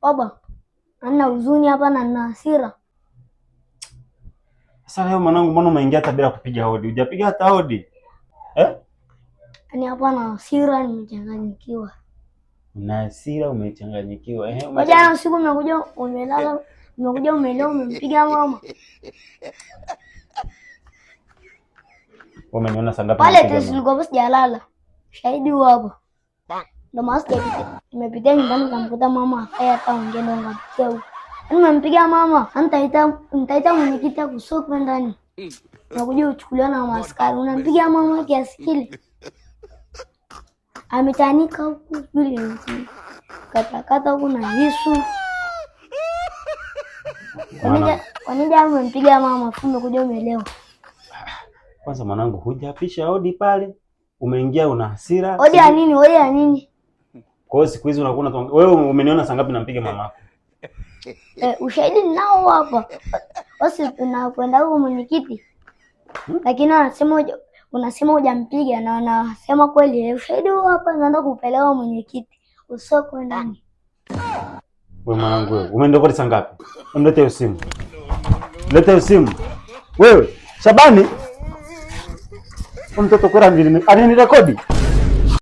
Baba, ana huzuni hapa na nina hasira. Sasa leo mwanangu, mbona umeingia hata bila kupiga hodi? Hujapiga hata hodi? Yaani hapa na hasira nimechanganyikiwa. Una hasira, umechanganyikiwa. Jana usiku umekuja umelala, umekuja umelewa, umempiga mama. Umeniona saa ngapi? Pale tu nilikuwa sijalala. Shahidi huo hapo. Ndo maana nimepitia nyumbani nikamkuta mama hata ongea ndo ngapitia huko. Nimempiga mama, nitaita mwenyekiti akusope ndani. Nakuja uchukuliwa na maaskari. Unampiga mama kiasi kile. Ametanika huku vile kata huku na visu. Kwa nini umempiga mama fume kuja umelewa? Kwanza mwanangu, hujapisha hodi pale. Umeingia una hasira. Hodi ya nini? Hodi ya nini? Kwa hiyo siku hizi unakuwa wewe umeniona saa ngapi nampiga mamako? Ushahidi ninao hapa. Basi tunakwenda huko mwenyekiti. Lakini unasema hujampiga na unasema kweli. Ushahidi huo hapa naenda kupeleka mwenyekiti. Usoko ndani. Wewe mwanangu wewe, umeenda kwa saa ngapi? Mlete hiyo simu. Leta hiyo simu. Wewe, Shabani. Mtoto kwa nini? Ani ni rekodi?